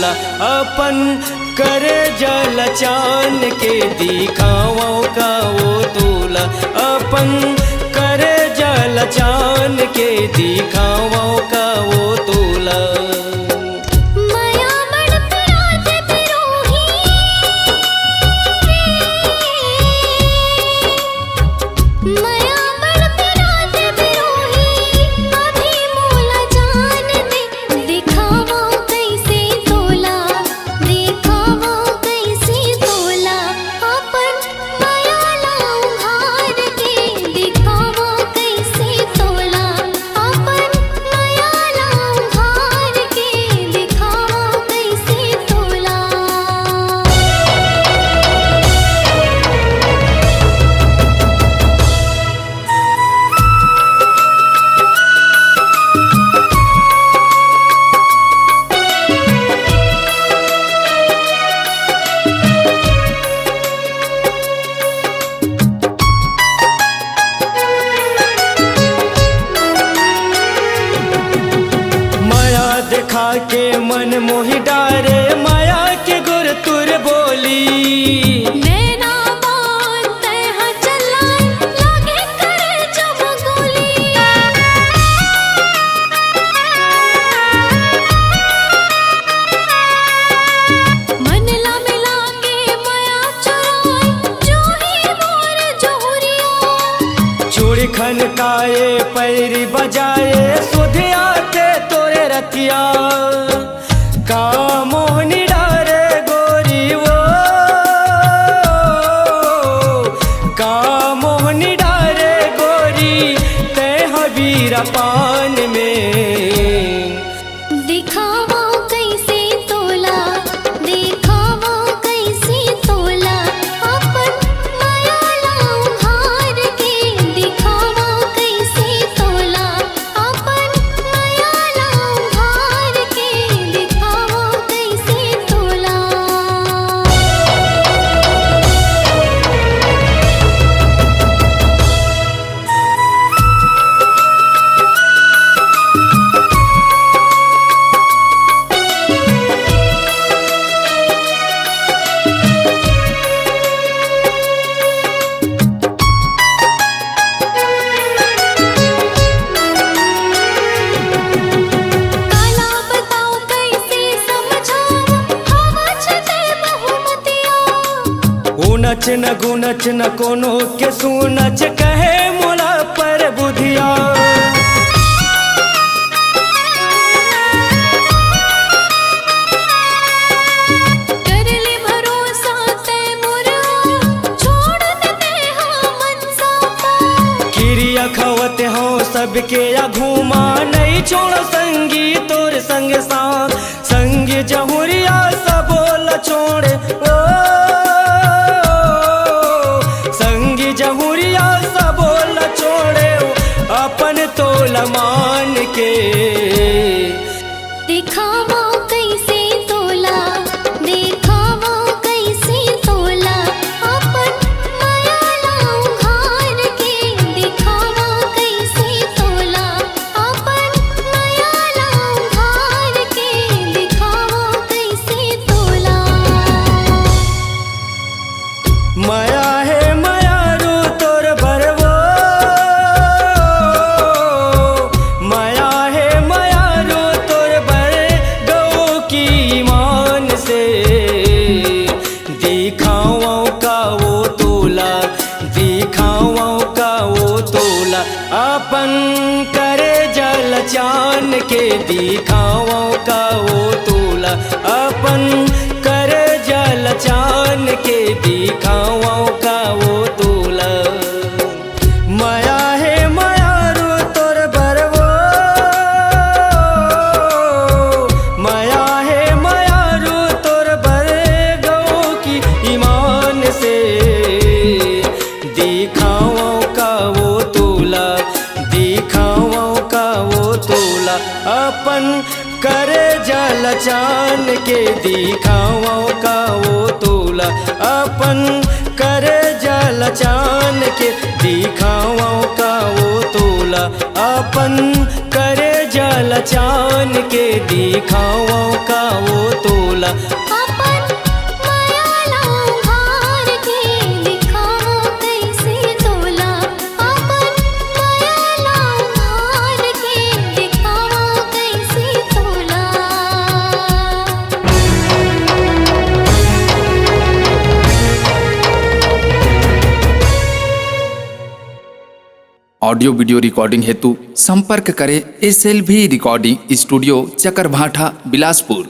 तोला अपन करे जल चान के दिखाओ का वो तोला अपन करे जल चान के दिखाओ का वो तोला। देखा के मन मोहि डारे माया के गुर तुर बोली नैना बांधते हैं चलाए लागे करे चमगोली। मन ला मिला के माया चुराए जो ही मोर जोहरिया। चूड़ी खनकाए पैरी बजाए सुधिया के तोरे रतिया का मोहनी डारे गोरी वो का मोहनी डारे गोरी ते हबीरा पान में। दिखावा कैसे तोला दिखावा कैसे तोला अपन माया लाऊं हार के। दिखावा कैसे तोला अपन माया लाऊं हार के। दिखावा कैसे तोला। काला बताओ कैसे समझाऊं हवा छते बहुमतिया। ऊनच न गुनच न कोनो के सुनच कहे मोला पर बुधिया। कर ले भरोसा ते मोरा छोड़ देते हाँ मनसापा। किरिया खवत हो सबके या घूमा नहीं छोड़ संगी तोर संग साथ संग जहुरिया सबोल छोड़े ओ संग जहुरिया सबोल छोड़े अपन तोल मान के। दिखावा कैसे तोला दिखावा कैसे तोला अपन माया लाऊं हार के। दिखावा कैसे तोला अपन माया लाऊं हार के। दिखावा कैसे तोला। माया है माया रू तोर बरवो माया है माया रू तोर बर गौ की ईमान से। दिखाओ का वो तोला दिखाओ का वो तोला अपन करे जल चान के। दिखाओ का वो तोला अपन करे जल चान के। दिखाओ का वो तोला माया है माया रू तोर बरवो माया है माया रू तोर बर गौ की ईमान से। दिखाओ का वो तोला दिखाओ का वो तोला अपन करे जल चान के। दिखाओ का वो तोला अपन करे जल चान के। दिखाओ का वो तोला अपन करे जल चान के। दिखाओ का वो तोला ऑडियो वीडियो रिकॉर्डिंग हेतु संपर्क करें SLV recording studio Chakarbhatha Bilaspur.